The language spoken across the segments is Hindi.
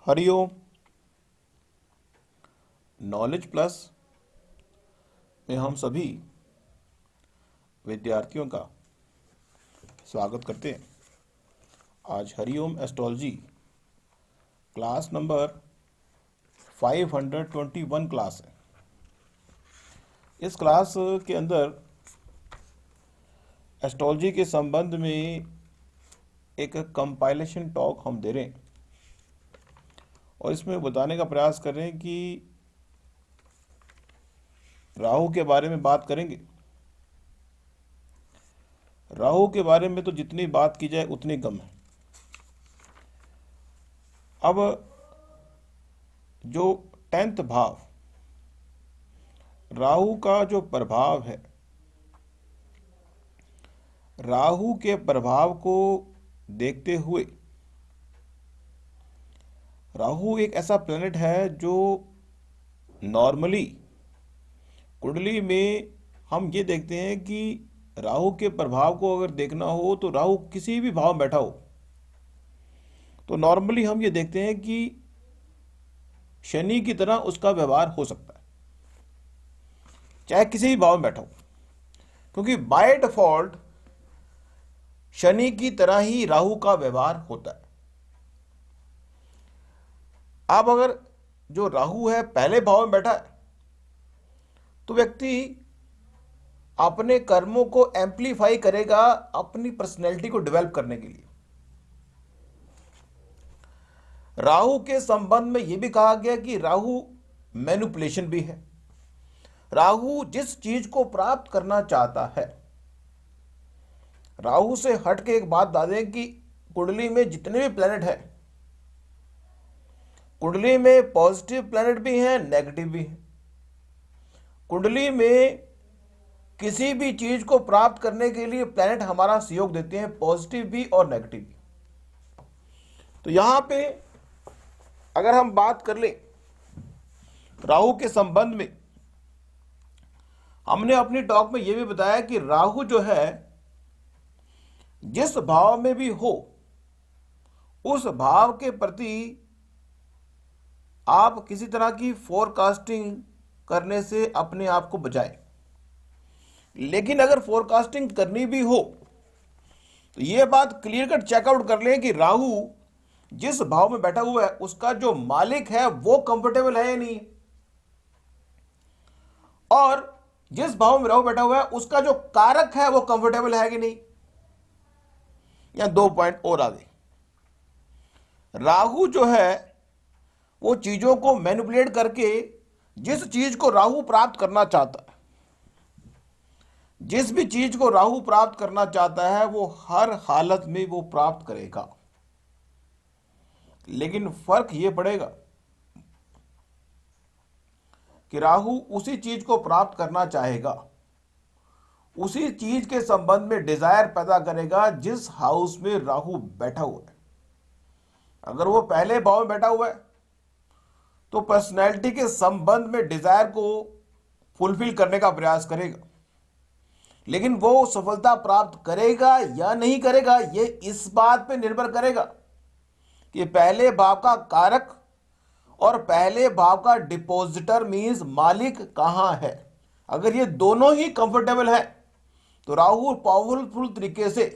हरिओम। नॉलेज प्लस में हम सभी विद्यार्थियों का स्वागत करते हैं। आज Hariom astrology class number 521 class है। इस क्लास के अंदर एस्ट्रोलॉजी के संबंध में एक कंपाइलेशन टॉक हम दे रहे हैं और इसमें बताने का प्रयास कर रहे हैं कि राहु के बारे में बात करेंगे। राहु के बारे में तो जितनी बात की जाए उतनी कम है। अब जो 10th भाव राहु का जो प्रभाव है, राहु के प्रभाव को देखते हुए राहु एक ऐसा प्लेनेट है जो नॉर्मली कुंडली में हम ये देखते हैं कि राहु के प्रभाव को अगर देखना हो तो राहु किसी भी भाव में बैठा हो तो नॉर्मली हम ये देखते हैं कि शनि की तरह उसका व्यवहार हो सकता है, चाहे किसी भी भाव में बैठा हो, क्योंकि बाय डिफॉल्ट शनि की तरह ही राहु का व्यवहार होता है। अब अगर जो राहु है पहले भाव में बैठा है तो व्यक्ति अपने कर्मों को एम्पलीफाई करेगा अपनी पर्सनैलिटी को डेवलप करने के लिए। राहु के संबंध में यह भी कहा गया कि राहु मैनिपुलेशन भी है। राहु जिस चीज को प्राप्त करना चाहता है, राहु से हट के एक बात बता दें कि कुंडली में जितने भी प्लैनेट हैं, कुंडली में पॉजिटिव प्लैनेट भी हैं, नेगेटिव भी हैं। कुंडली में किसी भी चीज को प्राप्त करने के लिए प्लैनेट हमारा सहयोग देते हैं, पॉजिटिव भी और नेगेटिव भी। तो यहां पे अगर हम बात कर लें राहु के संबंध में, हमने अपनी टॉक में यह भी बताया कि राहु जो है जिस भाव में भी हो उस भाव के प्रति आप किसी तरह की फोरकास्टिंग करने से अपने आप को बचाएं। लेकिन अगर फोरकास्टिंग करनी भी हो तो यह बात क्लियर कट चेकआउट कर लें कि राहु जिस भाव में बैठा हुआ है उसका जो मालिक है वो कंफर्टेबल है या नहीं, और जिस भाव में राहु बैठा हुआ है उसका जो कारक है वो कंफर्टेबल है कि नहीं। या 2 पॉइंट और आगे, राहु जो है वो चीजों को मैनिपुलेट करके जिस चीज को राहु प्राप्त करना चाहता है, जिस भी चीज को राहु प्राप्त करना चाहता है वो हर हालत में वो प्राप्त करेगा। लेकिन फर्क ये पड़ेगा कि राहु उसी चीज को प्राप्त करना चाहेगा, उसी चीज के संबंध में डिजायर पैदा करेगा जिस हाउस में राहु बैठा हुआ है। अगर वो पहले भाव में बैठा हुआ है तो पर्सनैलिटी के संबंध में डिजायर को फुलफिल करने का प्रयास करेगा, लेकिन वो सफलता प्राप्त करेगा या नहीं करेगा ये इस बात पे निर्भर करेगा कि पहले भाव का कारक और पहले भाव का डिपॉजिटर मींस मालिक कहां है। अगर ये दोनों ही कंफर्टेबल है तो राहु पावरफुल तरीके से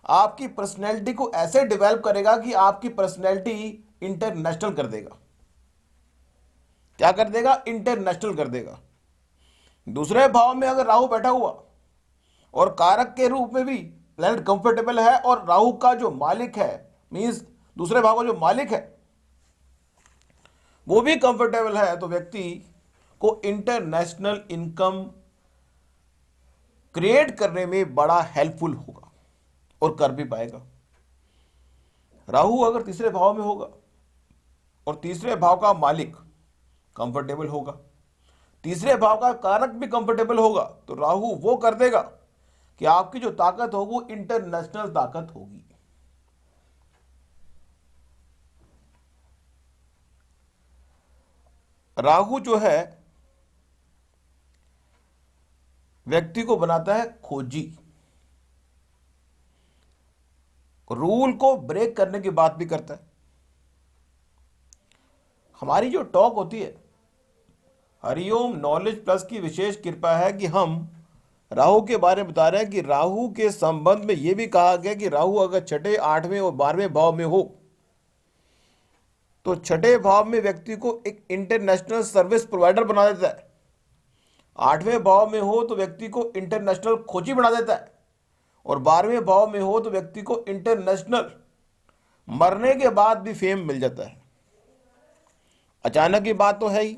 आपकी पर्सनैलिटी को ऐसे डेवलप करेगा कि आपकी पर्सनैलिटी इंटरनेशनल कर देगा। क्या कर देगा? इंटरनेशनल कर देगा। दूसरे भाव में अगर राहु बैठा हुआ और कारक के रूप में भी प्लैनेट कंफर्टेबल है और राहु का जो मालिक है मींस दूसरे भाव का जो मालिक है वो भी कंफर्टेबल है, तो व्यक्ति को इंटरनेशनल इनकम क्रिएट करने में बड़ा हेल्पफुल होगा और कर भी पाएगा। राहु अगर तीसरे भाव में होगा और तीसरे भाव का मालिक कंफर्टेबल होगा, तीसरे भाव का कारक भी कंफर्टेबल होगा, तो राहु वो कर देगा कि आपकी जो ताकत होगी वो इंटरनेशनल ताकत होगी। राहु जो है व्यक्ति को बनाता है खोजी, रूल को ब्रेक करने की बात भी करता है। हमारी जो टॉक होती है, हरिओम नॉलेज प्लस की विशेष कृपा है कि हम राहु के बारे में बता रहे हैं कि राहु के संबंध में यह भी कहा गया कि राहु अगर छठे, आठवें और 12वें भाव में हो तो छठे भाव में व्यक्ति को एक इंटरनेशनल सर्विस प्रोवाइडर बना देता है, 8वें भाव में हो तो व्यक्ति को इंटरनेशनल खोजी बना देता है, और 12वें भाव में हो तो व्यक्ति को इंटरनेशनल मरने के बाद भी फेम मिल जाता है। अचानक की बात तो है ही।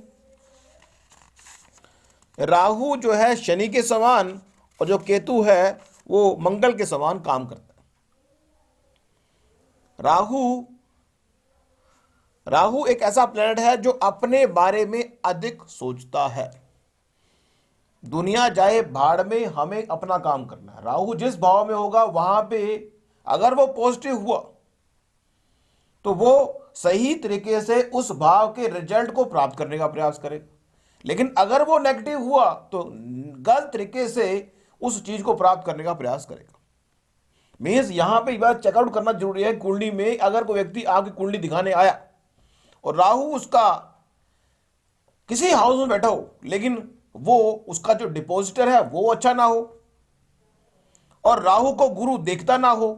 राहु जो है शनि के समान और जो केतु है वो मंगल के समान काम करता है। राहु एक ऐसा प्लैनेट है जो अपने बारे में अधिक सोचता है। दुनिया जाए भाड़ में, हमें अपना काम करना है। राहु जिस भाव में होगा वहां पे अगर वो पॉजिटिव हुआ तो वो सही तरीके से उस भाव के रिजल्ट को प्राप्त करने का प्रयास करेगा, लेकिन अगर वो नेगेटिव हुआ तो गलत तरीके से उस चीज को प्राप्त करने का प्रयास करेगा। मीन्स यहां पे बात चेकआउट करना जरूरी है। कुंडली में अगर कोई व्यक्ति आके कुंडली दिखाने आया और राहु उसका किसी हाउस में बैठा हो, लेकिन वो उसका जो डिपॉजिटर है वो अच्छा ना हो, और राहु को गुरु देखता ना हो,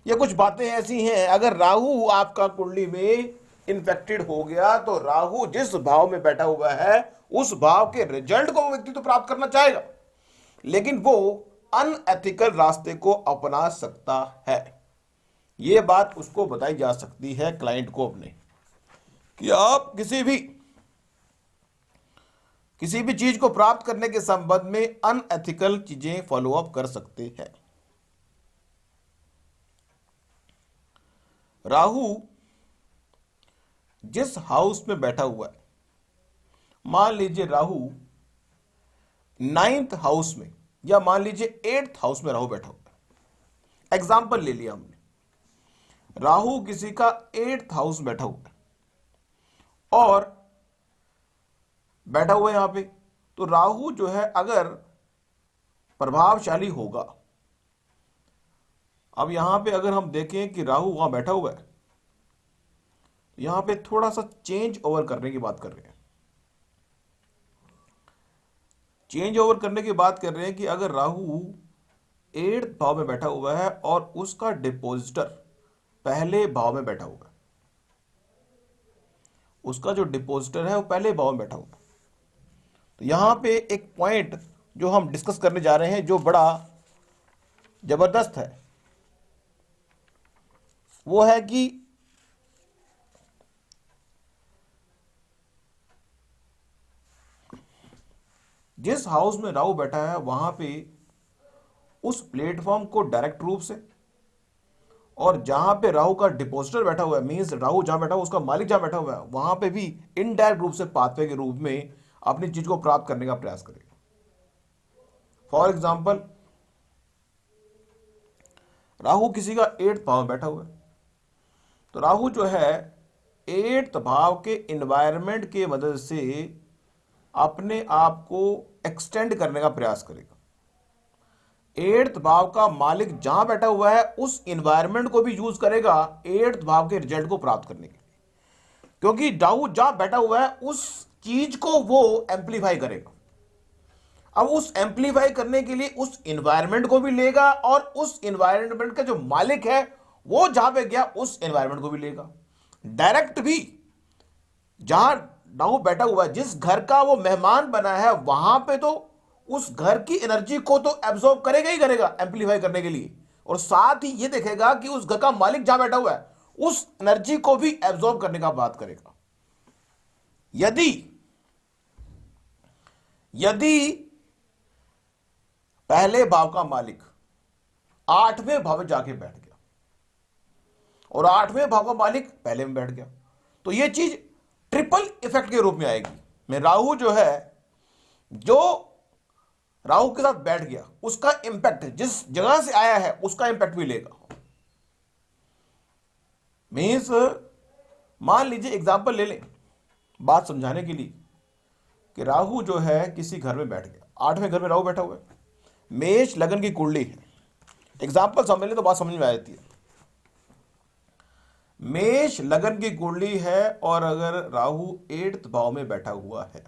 ये कुछ बातें ऐसी हैं। अगर राहु आपका कुंडली में इन्फेक्टेड हो गया तो राहु जिस भाव में बैठा हुआ है उस भाव के रिजल्ट को व्यक्ति तो प्राप्त करना चाहेगा, लेकिन वो अनएथिकल रास्ते को अपना सकता है। यह बात उसको बताई जा सकती है क्लाइंट को अपने, कि आप किसी भी चीज को प्राप्त करने के संबंध में अनएथिकल चीजें फॉलो अप कर सकते हैं। राहु जिस हाउस में बैठा हुआ है, मान लीजिए राहु 9th हाउस में या मान लीजिए 8th हाउस में राहु बैठा हुआ है। एग्जाम्पल ले लिया हमने, राहु किसी का 8th हाउस बैठा हुआ है और बैठा हुआ है यहां पे, तो राहु जो है अगर प्रभावशाली होगा, अब यहां पे अगर हम देखें कि राहु वहां बैठा हुआ है, यहां पे थोड़ा सा चेंज ओवर करने की बात कर रहे हैं। चेंज ओवर करने की बात कर रहे हैं कि अगर राहु 8th भाव में बैठा हुआ है और उसका डिपॉजिटर पहले भाव में बैठा हुआ है, उसका जो डिपॉजिटर है वो पहले भाव में बैठा हुआ है, तो यहां पे एक पॉइंट जो हम डिस्कस करने जा रहे हैं जो बड़ा जबरदस्त है, वो है कि जिस हाउस में राहु बैठा है वहां पे उस प्लेटफॉर्म को डायरेक्ट रूप से, और जहां पे राहु का डिपॉजिटर बैठा हुआ है, मींस राहु जहां बैठा हुआ उसका मालिक जहां बैठा हुआ है, वहां पे भी इनडायरेक्ट रूप से पाथवे के रूप में अपनी चीज को प्राप्त करने का प्रयास करेगा। फॉर एग्जाम्पल, राहु किसी का 8th भाव में बैठा हुआ है, तो राहु जो है 8th भाव के एनवायरनमेंट के मदद से अपने आप को एक्सटेंड करने का प्रयास करेगा। 8th भाव का मालिक जहां बैठा हुआ है उस एनवायरनमेंट को भी यूज करेगा 8th भाव के रिजल्ट को प्राप्त करने के लिए, क्योंकि राहु जहां बैठा हुआ है उस चीज को वो एम्पलीफाई करेगा। अब उस एम्पलीफाई करने के लिए उस एनवायरनमेंट को भी लेगा, और उस एनवायरनमेंट का जो मालिक है वो जहां पे गया उस एनवायरनमेंट को भी लेगा। डायरेक्ट भी जहां राहु बैठा हुआ है, जिस घर का वो मेहमान बना है, वहां पे तो उस घर की एनर्जी को तो एब्जॉर्ब करेगा ही करेगा एम्पलीफाई करने के लिए, और साथ ही ये देखेगा कि उस घर का मालिक जहां बैठा हुआ है उस एनर्जी को भी एब्जॉर्ब करने का बात करेगा। यदि पहले भाव का मालिक 8वें भाव में जाके बैठ गया और 8वें भाव का मालिक पहले में बैठ गया, तो यह चीज ट्रिपल इफेक्ट के रूप में आएगी। मैं राहु जो है, जो राहु के साथ बैठ गया उसका इंपैक्ट जिस जगह से आया है उसका इंपैक्ट भी लेगा। मीन्स मान लीजिए एग्जांपल ले लें बात समझाने के लिए, कि राहु जो है किसी घर में बैठ गया, 8वें घर में राहु बैठा हुआ है, मेष लगन की कुंडली है। एग्जांपल समझ लें तो बात समझ में आ जाती है। मेष लगन की कुंडली है और अगर राहु 8th भाव में बैठा हुआ है,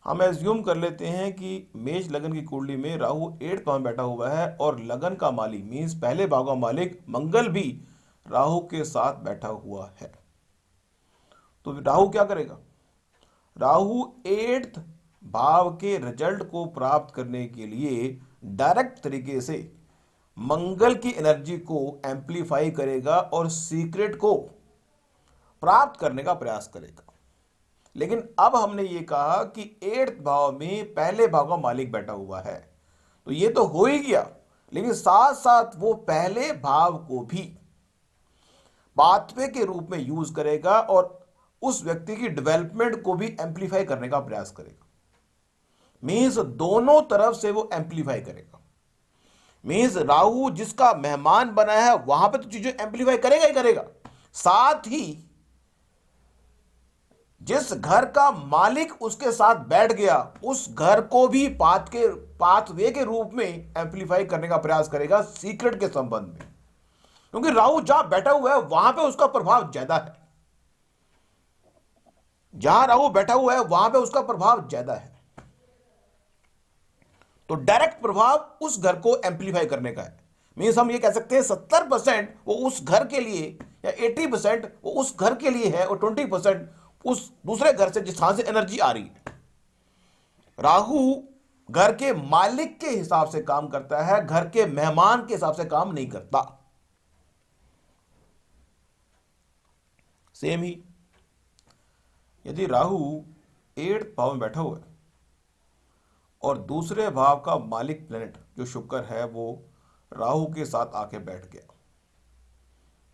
हम एज्यूम कर लेते हैं कि मेष लगन की कुंडली में राहु 8th भाव में बैठा हुआ है और लगन का मालिक मीन्स पहले भाव का मालिक मंगल भी राहु के साथ बैठा हुआ है। तो राहु क्या करेगा? राहु 8th भाव के रिजल्ट को प्राप्त करने के लिए डायरेक्ट तरीके से मंगल की एनर्जी को एम्पलीफाई करेगा और सीक्रेट को प्राप्त करने का प्रयास करेगा। लेकिन अब हमने ये कहा कि 8th भाव में पहले भाव का मालिक बैठा हुआ है, तो ये तो हो ही गया, लेकिन साथ साथ वो पहले भाव को भी पाथवे के रूप में यूज करेगा और उस व्यक्ति की डेवलपमेंट को भी एम्पलीफाई करने का प्रयास करेगा। मीन्स दोनों तरफ से वो एम्पलीफाई करेगा। मीन्स राहु जिसका मेहमान बना है वहां पे तो चीजें एम्पलीफाई करेगा ही करेगा, साथ ही जिस घर का मालिक उसके साथ बैठ गया उस घर को भी पाथवे के रूप में एम्पलीफाई करने का प्रयास करेगा सीक्रेट के संबंध में, क्योंकि राहु जहां बैठा हुआ है वहां पे उसका प्रभाव ज्यादा है। जहां राहु बैठा हुआ है वहां पे उसका प्रभाव ज्यादा है, तो डायरेक्ट प्रभाव उस घर को एम्पलीफाई करने का है। मीन्स हम ये कह सकते हैं 70% वो उस घर के लिए या 80% वो उस घर के लिए है और 20% उस दूसरे घर से जहां से एनर्जी आ रही है। राहु घर के मालिक के हिसाब से काम करता है, घर के मेहमान के हिसाब से काम नहीं करता। सेम ही यदि राहु 8th भाव में बैठा हुआ है और दूसरे भाव का मालिक प्लेनेट जो शुक्र है वो राहु के साथ आके बैठ गया,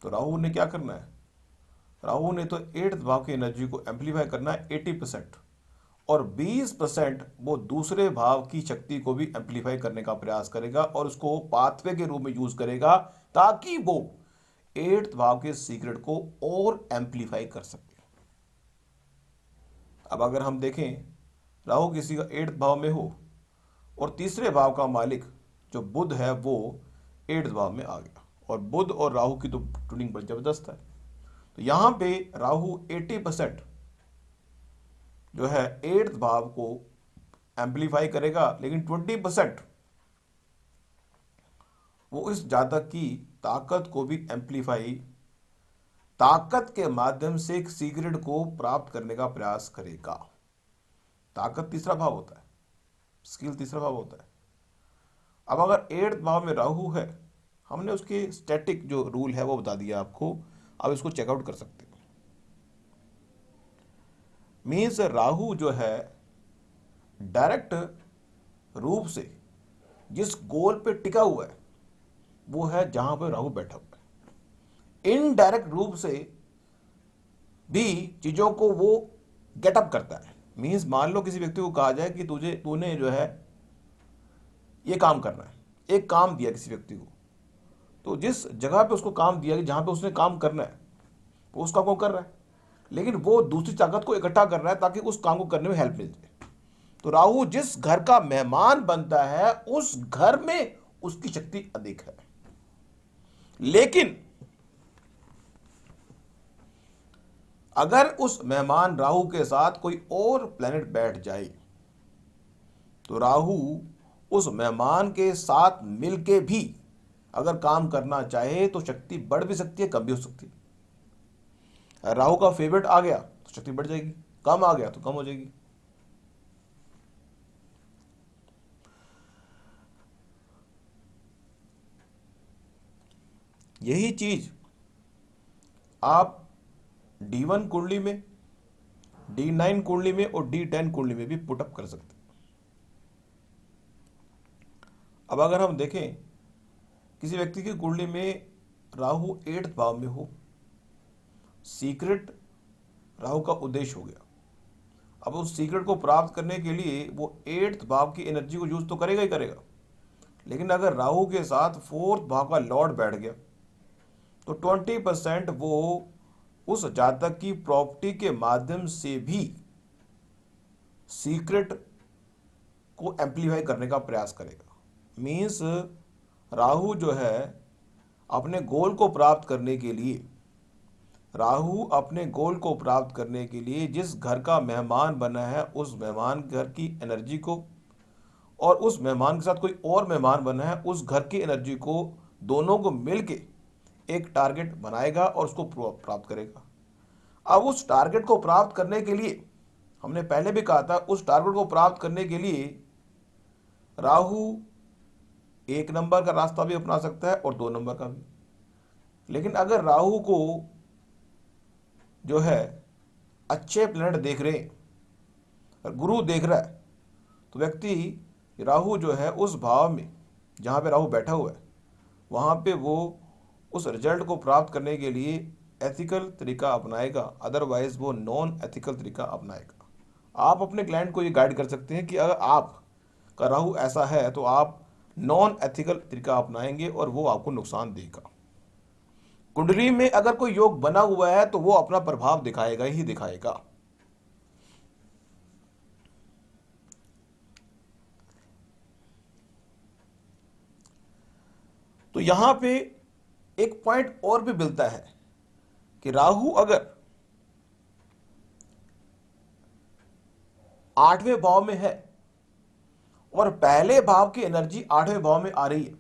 तो राहु ने क्या करना है? राहु ने तो 8th भाव की एनर्जी को एम्पलीफाई करना है 80% और 20% वो दूसरे भाव की शक्ति को भी एम्पलीफाई करने का प्रयास करेगा और उसको पाथवे के रूप में यूज करेगा ताकि वो 8th भाव के सीक्रेट को और एम्पलीफाई कर सके। अब अगर हम देखें राहु किसी का 8th भाव में हो और तीसरे भाव का मालिक जो बुध है वो 8th भाव में आ गया, और बुध और राहु की तो ट्यूनिंग बड़ी जबरदस्त है, तो यहां पे राहु 80% जो है 8th भाव को एम्पलीफाई करेगा, लेकिन 20% वो इस जातक की ताकत को भी एम्पलीफाई, ताकत के माध्यम से एक सीक्रेट को प्राप्त करने का प्रयास करेगा। ताकत तीसरा भाव होता है, स्किल तीसरा भाव होता है। अब अगर 8th भाव में राहु है, हमने उसके स्टैटिक जो रूल है वो बता दिया आपको, अब इसको चेकआउट कर सकते हो। मीन्स राहु जो है डायरेक्ट रूप से जिस गोल पे टिका हुआ है वो है जहां पे राहु बैठा हुआ है। इनडायरेक्ट रूप से भी चीजों को वो गेटअप करता है। मीन्स मान लो किसी व्यक्ति को कहा जाए कि तूने जो है ये काम करना है, एक काम दिया किसी व्यक्ति को, तो जिस जगह पे उसको काम दिया कि जहां पे उसने काम करना है वो उस काम को कर रहा है, लेकिन वो दूसरी ताकत को इकट्ठा कर रहा है ताकि उस काम को करने में हेल्प मिल जाए। तो राहु जिस घर का मेहमान बनता है उस घर में उसकी शक्ति अधिक है, लेकिन अगर उस मेहमान राहु के साथ कोई और प्लेनेट बैठ जाए तो राहु उस मेहमान के साथ मिलके भी अगर काम करना चाहे तो शक्ति बढ़ भी सकती है, कम भी हो सकती है। राहु का फेवरेट आ गया तो शक्ति बढ़ जाएगी, कम आ गया तो कम हो जाएगी। यही चीज आप D1 कुंडली में, D9 कुंडली में और D10 कुंडली में भी पुटअप कर सकते हैं। अब अगर हम देखें किसी व्यक्ति की कुंडली में राहु 8th भाव में हो, सीक्रेट राहु का उद्देश्य हो गया, अब उस सीक्रेट को प्राप्त करने के लिए वो 8th भाव की एनर्जी को यूज तो करेगा ही करेगा, लेकिन अगर राहु के साथ 4th भाव का लॉर्ड बैठ गया तो 20% वो उस जातक की प्रॉपर्टी के माध्यम से भी सीक्रेट को एम्पलीफाई करने का प्रयास करेगा। मीन्स राहु जो है अपने गोल को प्राप्त करने के लिए, राहु अपने गोल को प्राप्त करने के लिए जिस घर का मेहमान बना है उस मेहमान घर की एनर्जी को, और उस मेहमान के साथ कोई और मेहमान बना है उस घर की एनर्जी को, दोनों को मिलके एक टारगेट बनाएगा और उसको प्राप्त करेगा। अब उस टारगेट को प्राप्त करने के लिए, हमने पहले भी कहा था, उस टारगेट को प्राप्त करने के लिए राहु 1 नंबर का रास्ता भी अपना सकता है और 2 नंबर का भी। लेकिन अगर राहु को जो है अच्छे प्लैनेट देख रहे हैं और गुरु देख रहा है, तो व्यक्ति, राहु जो है उस भाव में जहाँ पे राहु बैठा हुआ है वहाँ पे वो उस रिजल्ट को प्राप्त करने के लिए एथिकल तरीका अपनाएगा, अदरवाइज वो नॉन एथिकल तरीका अपनाएगा। आप अपने क्लाइंट को ये गाइड कर सकते हैं कि अगर आपका राहु ऐसा है तो आप नॉन एथिकल तरीका अपनाएंगे और वो आपको नुकसान देगा। कुंडली में अगर कोई योग बना हुआ है तो वो अपना प्रभाव दिखाएगा ही दिखाएगा। तो यहां पे एक पॉइंट और भी मिलता है कि राहु अगर 8वें भाव में है और पहले भाव की एनर्जी 8वें भाव में आ रही है,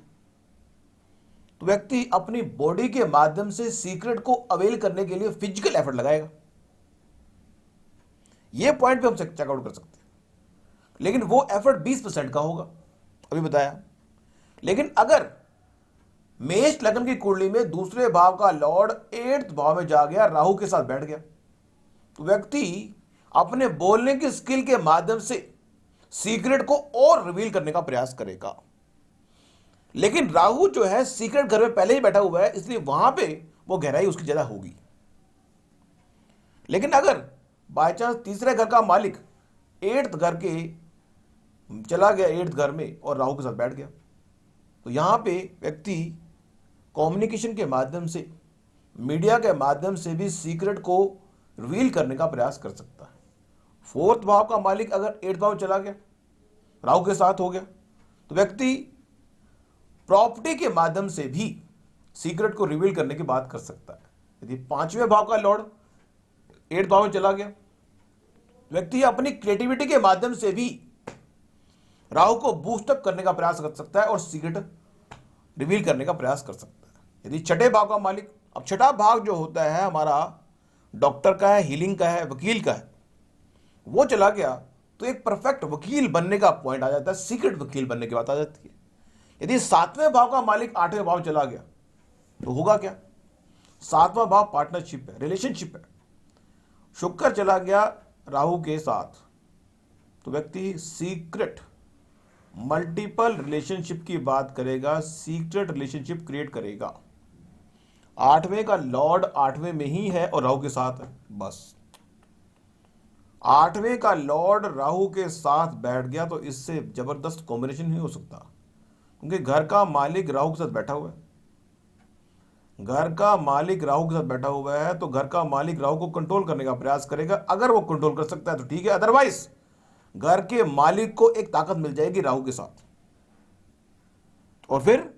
तो व्यक्ति अपनी बॉडी के माध्यम से सीक्रेट को अवेल करने के लिए फिजिकल एफर्ट लगाएगा। यह पॉइंट भी हम चेकआउट कर सकते हैं, लेकिन वो एफर्ट 20% का होगा, अभी बताया। लेकिन अगर मेष लग्न की कुंडली में दूसरे भाव का लॉर्ड 8th भाव में जा गया, राहु के साथ बैठ गया, तो व्यक्ति अपने बोलने की स्किल के माध्यम से सीक्रेट को और रिवील करने का प्रयास करेगा। लेकिन राहु जो है सीक्रेट घर में पहले ही बैठा हुआ है, इसलिए वहां पे वो गहराई उसकी ज्यादा होगी। लेकिन अगर बाय चांस तीसरे घर का मालिक 8th घर के चला गया 8th घर में और राहु के साथ बैठ गया, तो यहां पे व्यक्ति कम्युनिकेशन के माध्यम से, मीडिया के माध्यम से भी सीक्रेट को रिवील करने का प्रयास कर सकता है। 4th भाव का मालिक अगर 8th भाव चला गया, राहु के साथ हो गया, तो व्यक्ति प्रॉपर्टी के माध्यम से भी सीक्रेट को रिवील करने की बात कर सकता है। यदि 5वें भाव का लॉर्ड 8th भाव में चला गया, व्यक्ति अपनी क्रिएटिविटी के माध्यम से भी राहु को बूस्टअप करने का प्रयास कर सकता है और सीक्रेट रिवील करने का प्रयास कर सकता है। यदि 6ठे भाव का मालिक, अब 6ठा भाव जो होता है हमारा डॉक्टर का है, हीलिंग का है, वकील का है, वो चला गया तो एक परफेक्ट वकील बनने का पॉइंट आ जाता है, सीक्रेट वकील बनने की बात आ जाती है। यदि 7वें भाव का मालिक 8वें भाव चला गया तो होगा क्या? 7वां भाव पार्टनरशिप है, रिलेशनशिप है। शुक्र चला गया राहु के साथ, तो व्यक्ति सीक्रेट मल्टीपल रिलेशनशिप की बात करेगा, सीक्रेट रिलेशनशिप क्रिएट करेगा। 8वें का लॉर्ड 8वें में ही है और राहु के साथ है, बस 8वें का लॉर्ड राहु के साथ बैठ गया तो इससे जबरदस्त कॉम्बिनेशन नहीं हो सकता, क्योंकि घर का मालिक राहु के साथ बैठा हुआ है। घर का मालिक राहु के साथ बैठा हुआ है तो घर का मालिक राहु को कंट्रोल करने का प्रयास करेगा। अगर वो कंट्रोल कर सकता है तो ठीक है, अदरवाइज घर के मालिक को एक ताकत मिल जाएगी राहु के साथ, और फिर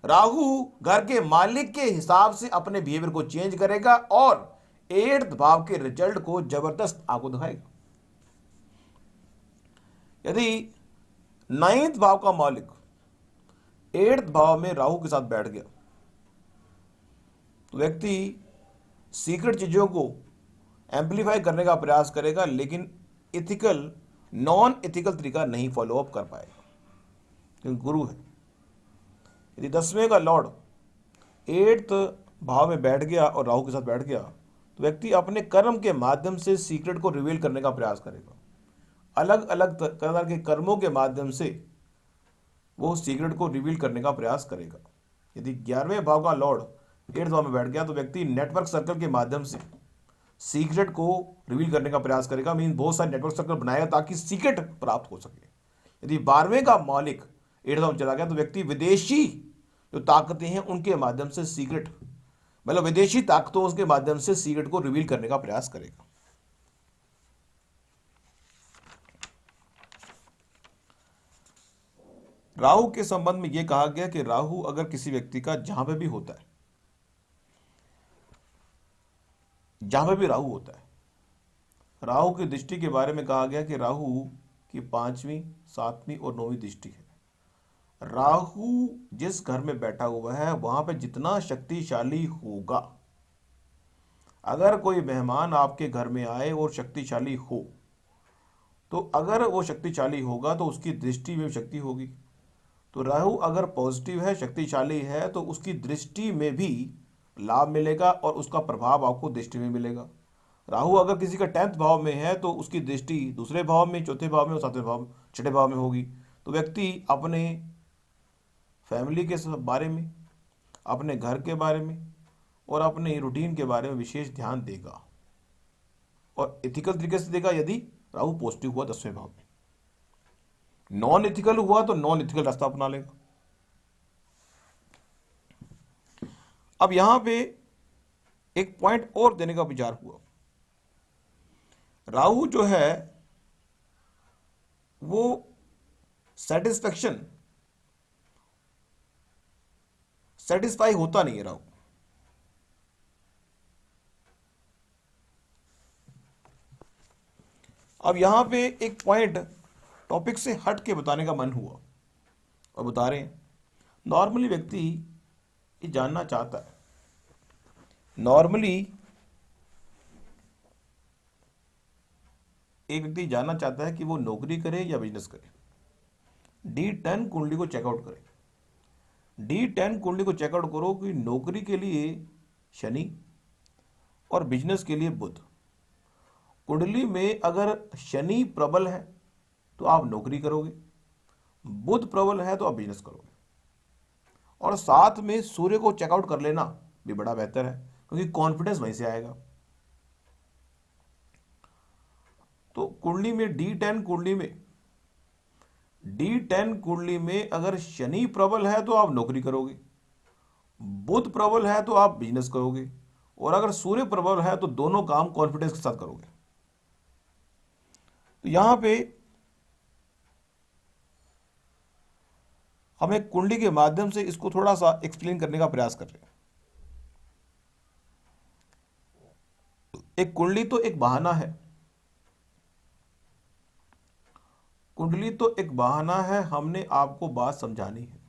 राहु घर के मालिक के हिसाब से अपने बिहेवियर को चेंज करेगा और 8th भाव के रिजल्ट को जबरदस्त आपको दिखाएगा। यदि 9th भाव का मालिक 8th भाव में राहु के साथ बैठ गया तो व्यक्ति सीक्रेट चीजों को एम्पलीफाई करने का प्रयास करेगा, लेकिन इथिकल नॉन इथिकल तरीका नहीं फॉलो अप कर पाएगा, क्योंकि गुरु है। यदि 10वें का लॉर्ड 8th भाव में बैठ गया और राहु के साथ बैठ गया तो व्यक्ति अपने कर्म के माध्यम से सीक्रेट को रिवील करने का प्रयास करेगा। अलग अलग तरह के कर्मों के माध्यम से वो सीक्रेट को रिवील करने का प्रयास करेगा। यदि 11वें भाव का लॉर्ड 8th भाव में बैठ गया तो व्यक्ति नेटवर्क सर्कल के माध्यम से सीक्रेट को रिवील करने का प्रयास करेगा, मीन बहुत सारे नेटवर्क सर्कल बनाएगा ताकि सीक्रेट प्राप्त हो सके। यदि 12वें का मालिक 8th भाव में चला गया तो व्यक्ति विदेशी जो ताकतें हैं उनके माध्यम से सीक्रेट, मतलब विदेशी ताकतों के माध्यम से सीक्रेट को रिवील करने का प्रयास करेगा। राहु के संबंध में यह कहा गया कि राहु अगर किसी व्यक्ति का जहां पे भी होता है, जहां पे भी राहु होता है, राहु की दृष्टि के बारे में कहा गया कि राहु की 5वीं, 7वीं और 9वीं दृष्टि है। राहु जिस घर में बैठा हुआ है वहां पे जितना शक्तिशाली होगा, अगर कोई मेहमान आपके घर में आए और शक्तिशाली हो, तो अगर वो शक्तिशाली होगा तो उसकी दृष्टि में शक्ति होगी। तो राहु अगर पॉजिटिव है, शक्तिशाली है, तो उसकी दृष्टि में भी लाभ मिलेगा और उसका प्रभाव आपको दृष्टि में मिलेगा। राहु अगर किसी का 10th भाव में है तो उसकी दृष्टि दूसरे भाव में, चौथे भाव में और 7वें भाव में, 6ठे भाव में होगी। तो व्यक्ति अपने फैमिली के बारे में, अपने घर के बारे में और अपने रूटीन के बारे में विशेष ध्यान देगा और एथिकल तरीके से देगा यदि राहु पॉजिटिव हुआ 10वें भाव में। नॉन एथिकल हुआ तो नॉन एथिकल रास्ता अपना लेगा। अब यहां पे एक पॉइंट और देने का विचार हुआ। राहु जो है वो सेटिस्फाई होता नहीं है राहु। अब यहां पे एक पॉइंट टॉपिक से हट के बताने का मन हुआ और बता रहे हैं। नॉर्मली व्यक्ति ये जानना चाहता है, नॉर्मली एक व्यक्ति जानना चाहता है कि वो नौकरी करे या बिजनेस करे। D10 कुंडली को चेकआउट करें। D10 कुंडली को चेकआउट करो कि नौकरी के लिए शनि और बिजनेस के लिए बुध। कुंडली में अगर शनि प्रबल है तो आप नौकरी करोगे, बुध प्रबल है तो आप बिजनेस करोगे। और साथ में सूर्य को चेकआउट कर लेना भी बड़ा बेहतर है, क्योंकि कॉन्फिडेंस वहीं से आएगा। तो कुंडली में D10 कुंडली में अगर शनि प्रबल है तो आप नौकरी करोगे, बुध प्रबल है तो आप बिजनेस करोगे, और अगर सूर्य प्रबल है तो दोनों काम कॉन्फिडेंस के साथ करोगे। तो यहां पे हम एक कुंडली के माध्यम से इसको थोड़ा सा एक्सप्लेन करने का प्रयास कर रहे हैं। एक कुंडली तो एक बहाना है, कुंडली तो एक बहाना है, हमने आपको बात समझानी है।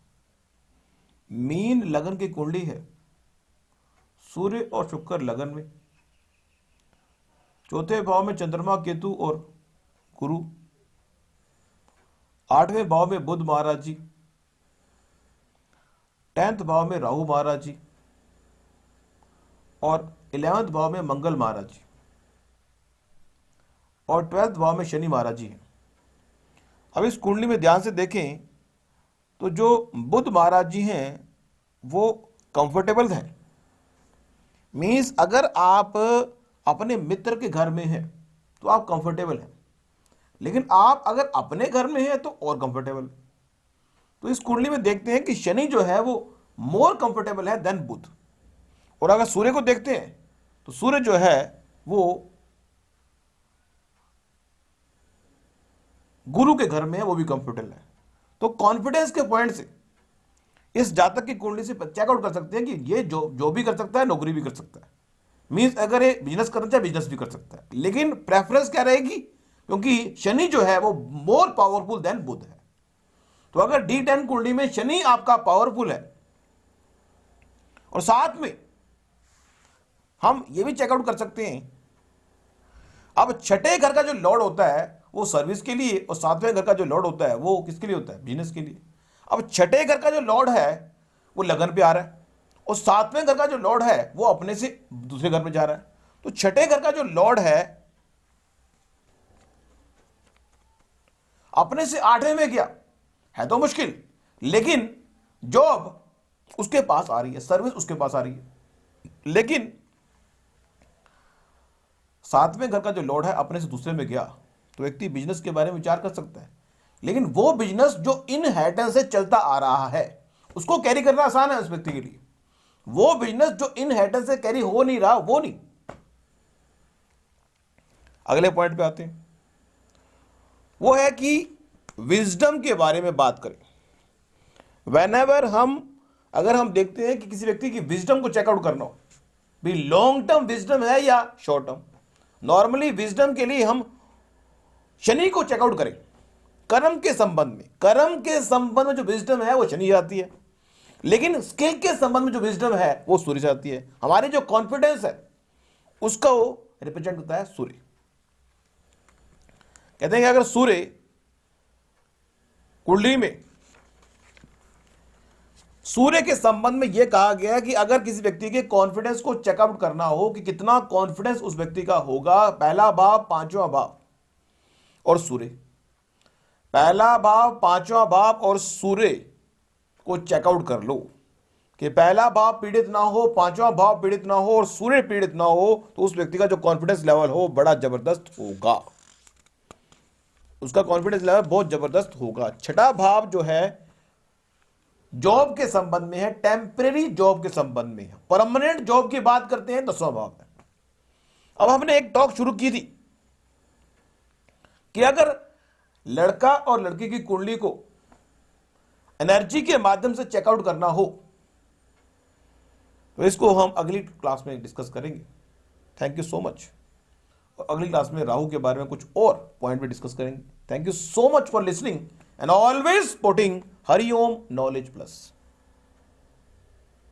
मीन लगन की कुंडली है, सूर्य और शुक्र लगन में, चौथे भाव में चंद्रमा, केतु और गुरु, 8वें भाव में बुध महाराज जी, 10th भाव में राहु महाराज जी और 11th भाव में मंगल महाराज जी और 12th भाव में शनि महाराज जी हैं। अब इस कुंडली में ध्यान से देखें तो जो बुध महाराज जी हैं वो कंफर्टेबल हैं। मीन्स अगर आप अपने मित्र के घर में हैं तो आप कंफर्टेबल हैं, लेकिन आप अगर अपने घर में हैं तो और कंफर्टेबल। तो इस कुंडली में देखते हैं कि शनि जो है वो मोर कंफर्टेबल है देन बुध। और अगर सूर्य को देखते हैं तो सूर्य जो है वो गुरु के घर में है, वो भी कंफर्टेबल है। तो कॉन्फिडेंस के पॉइंट से इस जातक की कुंडली से चेकआउट कर सकते हैं कि ये जो भी कर सकता है नौकरी भी कर सकता है। मीन्स अगर ये बिजनेस करना चाहे बिजनेस भी कर सकता है, लेकिन प्रेफरेंस क्या रहेगी, क्योंकि शनि जो है वो मोर पावरफुल देन बुध है। तो अगर D10 कुंडली में शनि आपका पावरफुल है और साथ में हम ये भी चेकआउट कर सकते हैं, अब छठे घर का जो लॉर्ड होता है वो सर्विस के लिए और 7वें घर का जो लॉर्ड होता है वो किसके लिए होता है, बिजनेस के लिए। अब छठे घर का जो लॉर्ड है वो लगन पे आ रहा है और 7वें घर का जो लॉर्ड है वो अपने से दूसरे घर में जा रहा है। तो छठे घर का जो लॉर्ड है अपने से 8वें में गया है तो मुश्किल, लेकिन जॉब उसके पास आ रही है, सर्विस उसके पास आ रही है। लेकिन 7वें घर का जो लॉर्ड है अपने से दूसरे में गया तो व्यक्ति बिजनेस के बारे में विचार कर सकता है, लेकिन वो बिजनेस जो इनहेरिटेंस से चलता आ रहा है उसको कैरी करना आसान है उस व्यक्ति के लिए। वो बिजनेस जो इनहेरिटेंस से कैरी हो नहीं रहा वो नहीं। अगले पॉइंट पे आते हैं, वो है कि विजडम के बारे में बात करें। अगर हम देखते हैं कि किसी व्यक्ति की विजडम को चेकआउट करना हो, भी लॉन्ग टर्म विजडम है या शॉर्ट टर्म, नॉर्मली विजडम के लिए हम शनि को चेकआउट करें। कर्म के संबंध में जो विजडम है वो शनि जाती है, लेकिन स्किल के संबंध में जो विजडम है वो सूर्य जाती है। हमारी जो कॉन्फिडेंस है उसका वो रिप्रेजेंट होता है सूर्य। कहते हैं कि अगर सूर्य कुंडली में, सूर्य के संबंध में यह कहा गया कि अगर किसी व्यक्ति के कॉन्फिडेंस को चेकआउट करना हो कि कितना कॉन्फिडेंस उस व्यक्ति का होगा, पहला भाव, पांचवा भाव और सूर्य, पहला भाव, पांचवा भाव और सूर्य को चेकआउट कर लो कि पहला भाव पीड़ित ना हो, पांचवा भाव पीड़ित ना हो और सूर्य पीड़ित ना हो, तो उस व्यक्ति का जो कॉन्फिडेंस लेवल हो बड़ा जबरदस्त होगा, उसका कॉन्फिडेंस लेवल बहुत जबरदस्त होगा। छठा भाव जो है जॉब के संबंध में है, टेम्परेरी जॉब के संबंध में है। परमानेंट जॉब की बात करते हैं 10वां भाव है। अब हमने एक टॉक शुरू की थी कि अगर लड़का और लड़की की कुंडली को एनर्जी के माध्यम से चेकआउट करना हो तो इसको हम अगली क्लास में डिस्कस करेंगे। Thank you so much. और अगली क्लास में राहु के बारे में कुछ और पॉइंट भी डिस्कस करेंगे। Thank you so much for listening and always supporting Hariom knowledge plus.